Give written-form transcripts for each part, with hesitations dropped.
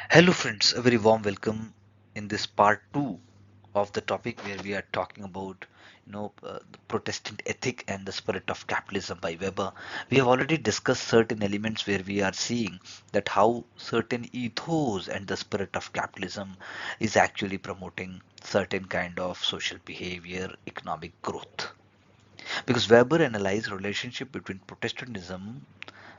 Hello friends, a very warm welcome in this part 2 of the topic where we are talking about the Protestant ethic and the spirit of capitalism by Weber. We have already discussed certain elements where we are seeing that how certain ethos and the spirit of capitalism is actually promoting certain kind of social behavior, economic growth. Because Weber analyzed relationship between Protestantism,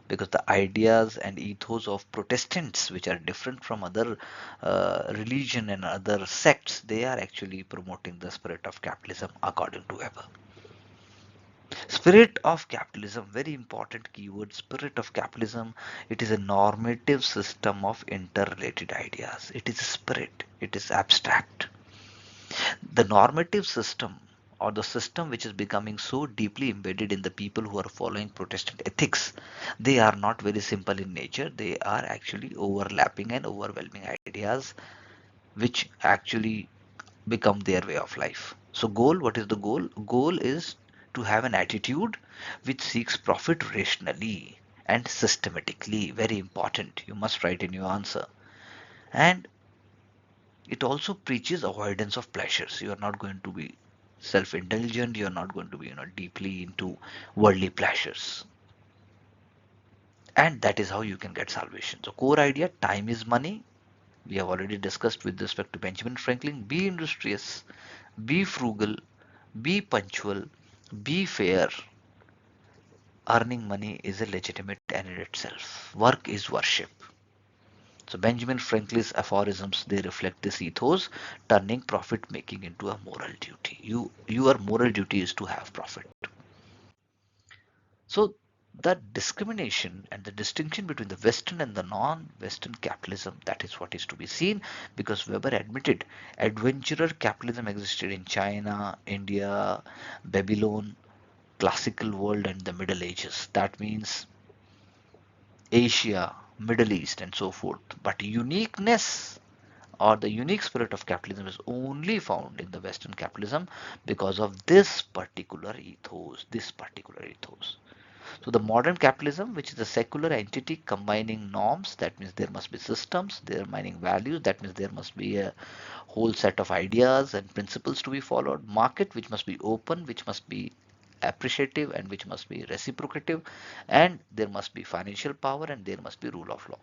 because the ideas and ethos of Protestants, which are different from other religion and other sects, they are actually promoting the spirit of capitalism according to Weber. Spirit of capitalism, very important keyword. Spirit of capitalism, it is a normative system of interrelated ideas. It is a spirit, it is abstract. The normative system, or the system which is becoming so deeply embedded in the people who are following Protestant ethics, they are not very simple in nature. They are actually overlapping and overwhelming ideas which actually become their way of life. So goal, what is the goal? Goal is to have an attitude which seeks profit rationally and systematically. Very important. You must write in your answer. And it also preaches avoidance of pleasures. You are not going to be self-indulgent. You are not going to be deeply into worldly pleasures, and that is how you can get salvation. So core idea, time is money. We have already discussed with respect to Benjamin Franklin. Be industrious, be frugal, be punctual, be fair. Earning money is a legitimate end in itself. Work is worship. So Benjamin Franklin's aphorisms, they reflect this ethos, turning profit making into a moral duty. Your moral duty is to have profit. So the discrimination and the distinction between the Western and the non-Western capitalism, that is what is to be seen, because Weber admitted adventurer capitalism existed in China, India, Babylon, classical world, and the Middle Ages. That means Asia, Middle East, and so forth. But uniqueness, or the unique spirit of capitalism, is only found in the Western capitalism because of this particular ethos. This particular ethos. So the modern capitalism, which is a secular entity combining norms, that means there must be systems, there mining values, that means there must be a whole set of ideas and principles to be followed. Market, which must be open, which must be appreciative, and which must be reciprocative, and there must be financial power, and there must be rule of law.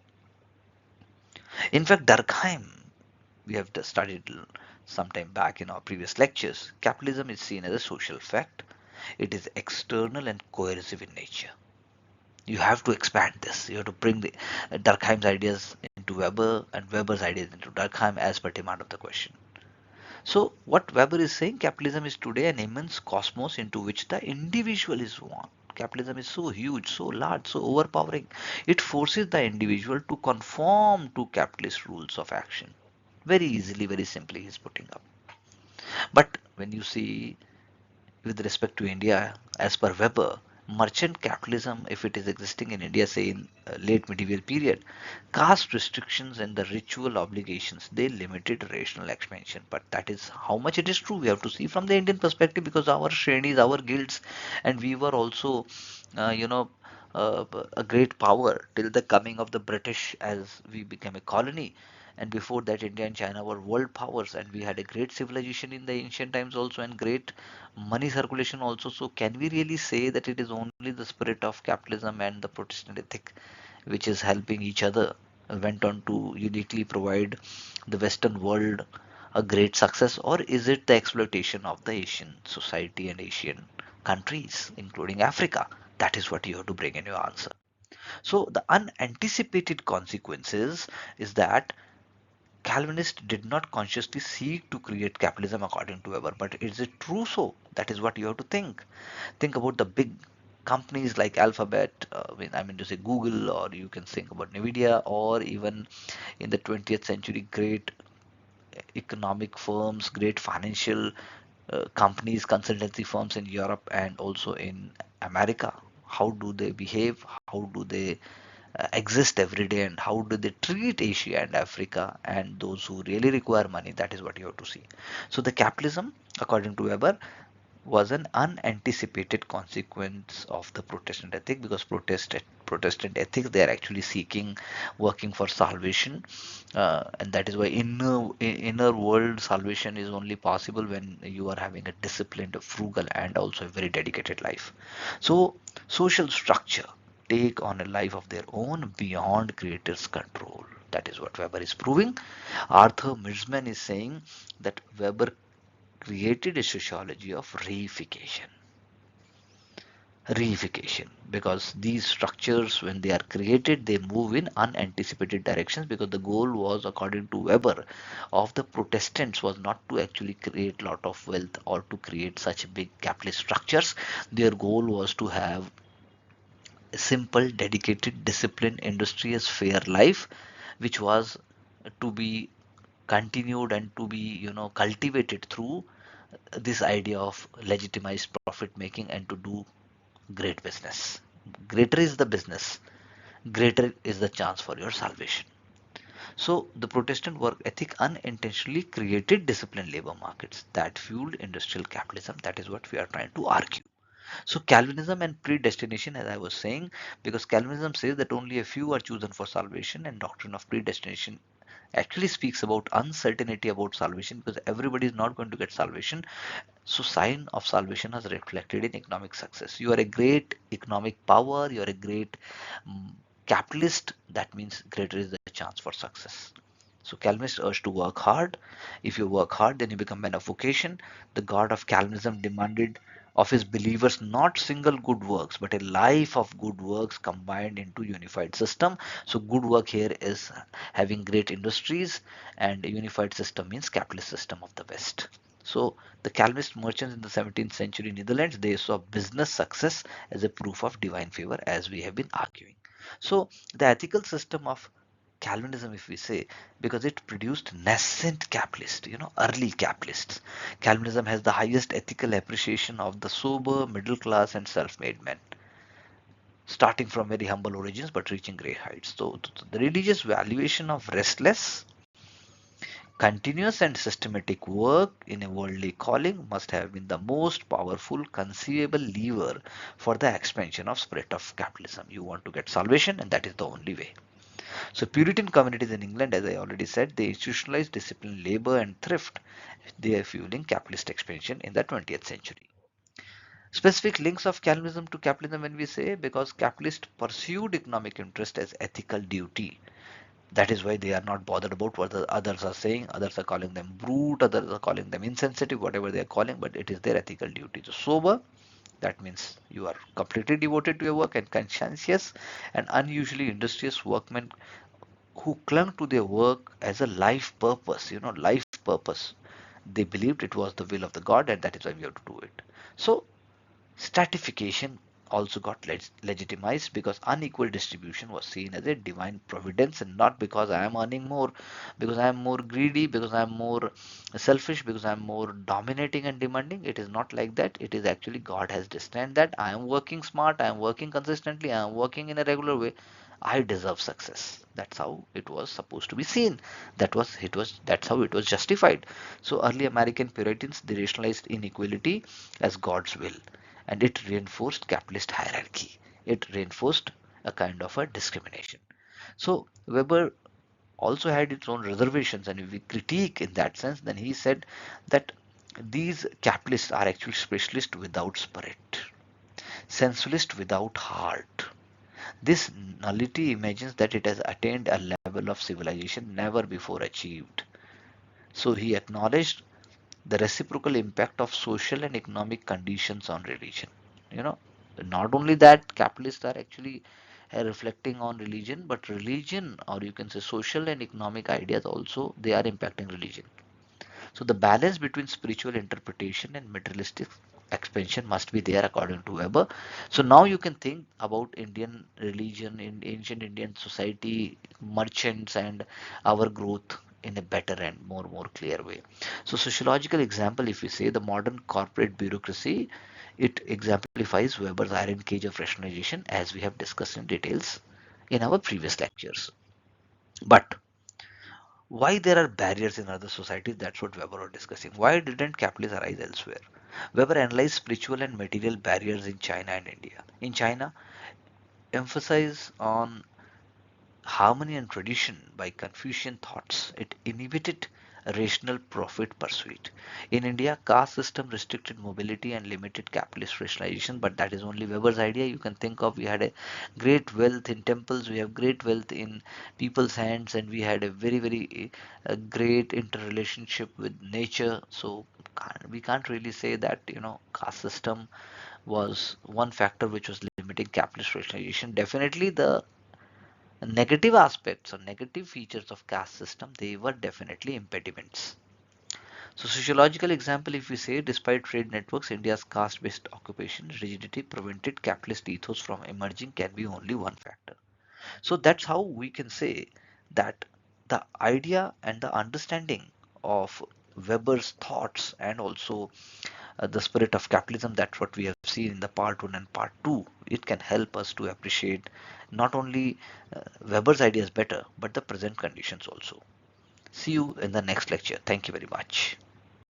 In fact, Durkheim, we have studied sometime back in our previous lectures, capitalism is seen as a social fact. It is external and coercive in nature. You have to expand this. You have to bring the Durkheim's ideas into Weber and Weber's ideas into Durkheim as per demand of the question. So what Weber is saying, capitalism is today an immense cosmos into which the individual is one. Capitalism is so huge, so large, so overpowering. It forces the individual to conform to capitalist rules of action. Very easily, very simply, he's putting up. But when you see with respect to India, as per Weber, merchant capitalism, if it is existing in India, say in late medieval period, caste restrictions and the ritual obligations, they limited rational expansion. But that is how much it is true. We have to see from the Indian perspective, because our shrenis, our guilds, and we were also, uh, you know, a great power till the coming of the British as we became a colony. And before that, India and China were world powers, and we had a great civilization in the ancient times also, and great money circulation also. So can we really say that it is only the spirit of capitalism and the Protestant ethic which is helping each other went on to uniquely provide the Western world a great success, or is it the exploitation of the Asian society and Asian countries, including Africa? That is what you have to bring in your answer. So the unanticipated consequences is that Calvinists did not consciously seek to create capitalism according to Weber, but is it true so? That is what you have to think. Think about the big companies like Alphabet, I mean to say Google, or you can think about Nvidia, or even in the 20th century, great economic firms, great financial companies, consultancy firms in Europe and also in America. How do they behave? How do they exist every day, and how do they treat Asia and Africa and those who really require money? That is what you have to see. So the capitalism, according to Weber, was an unanticipated consequence of the Protestant ethic, because Protestant ethics, they are actually seeking, working for salvation, and that is why inner world salvation is only possible when you are having a disciplined, frugal, and also a very dedicated life. So social structure take on a life of their own beyond creator's control. That is what Weber is proving. Arthur Mirzman is saying that Weber created a sociology of reification, because these structures, when they are created, they move in unanticipated directions, because the goal was, according to Weber, of the Protestants was not to actually create lot of wealth or to create such big capitalist structures. Their goal was to have a simple, dedicated, disciplined, industrious, fair life, which was to be continued and to be, cultivated through this idea of legitimized profit making and to do great business. Greater is the business, greater is the chance for your salvation. So the Protestant work ethic unintentionally created disciplined labor markets that fueled industrial capitalism. That is what we are trying to argue. So Calvinism and predestination, as I was saying, because Calvinism says that only a few are chosen for salvation, and doctrine of predestination actually speaks about uncertainty about salvation, because everybody is not going to get salvation. So sign of salvation is reflected in economic success. You are a great economic power, you are a great um, capitalist, that means greater is the chance for success. So Calvinists urge to work hard. If you work hard, then you become man of vocation. The God of Calvinism demanded of his believers not single good works, but a life of good works combined into unified system. So good work here is having great industries, and a unified system means capitalist system of the West. So the Calvinist merchants in the 17th century Netherlands, they saw business success as a proof of divine favor, as we have been arguing. So the ethical system of Calvinism, if we say, because it produced nascent capitalists, early capitalists. Calvinism has the highest ethical appreciation of the sober, middle class, and self made men, starting from very humble origins but reaching great heights. So, the religious valuation of restless, continuous, and systematic work in a worldly calling must have been the most powerful conceivable lever for the expansion of spirit of capitalism. You want to get salvation, and that is the only way. So Puritan communities in England, as I already said, they institutionalized disciplined labor and thrift. They are fueling capitalist expansion in the 20th century. Specific links of Calvinism to capitalism, when we say, because capitalists pursued economic interest as ethical duty. That is why they are not bothered about what the others are saying. Others are calling them brute, others are calling them insensitive, whatever they are calling, but it is their ethical duty. So sober, that means you are completely devoted to your work, and conscientious and unusually industrious workmen who clung to their work as a life purpose, life purpose. They believed it was the will of the God, and that is why we have to do it. So stratification also got legitimized, because unequal distribution was seen as a divine providence, and not because I am earning more, because I am more greedy, because I am more selfish, because I am more dominating and demanding. It is not like that. It is actually God has destined that I am working smart, I am working consistently, I am working in a regular way, I deserve success. That's how it was supposed to be seen. That's how it was justified. So early American Puritans, they rationalized inequality as God's will, and it reinforced capitalist hierarchy. It reinforced a kind of a discrimination. So Weber also had its own reservations, and if we critique in that sense, then he said that these capitalists are actually specialists without spirit, sensualist without heart. This nullity imagines that it has attained a level of civilization never before achieved. So he acknowledged the reciprocal impact of social and economic conditions on religion. You know, not only that, capitalists are actually reflecting on religion, but religion, or you can say social and economic ideas also, they are impacting religion. So the balance between spiritual interpretation and materialistic expansion must be there, according to Weber. So now you can think about Indian religion in ancient Indian society, merchants, and our growth in a better and more clear way. So sociological example, if we say the modern corporate bureaucracy, it exemplifies Weber's iron cage of rationalization, as we have discussed in details in our previous lectures. But Why there are barriers in other societies? That's what Weber was discussing. Why didn't capitalism arise elsewhere? Weber analyzed spiritual and material barriers in China and India. In China, emphasize on harmony and tradition by Confucian thoughts. It inhibited rational profit pursuit. In India, caste system restricted mobility and limited capitalist rationalization, but that is only Weber's idea. You can think of, we had a great wealth in temples, we have great wealth in people's hands, and we had a very great interrelationship with nature. So we can't really say that caste system was one factor which was limiting capitalist rationalization. Definitely the negative aspects or negative features of caste system, they were definitely impediments. So sociological example, if we say, despite trade networks, India's caste based occupation rigidity prevented capitalist ethos from emerging, can be only one factor. So that's how we can say that the idea and the understanding of Weber's thoughts and also the spirit of capitalism, that's what we have seen in the part 1 and part 2. It can help us to appreciate not only Weber's ideas better, but the present conditions also. See you in the next lecture. Thank you very much.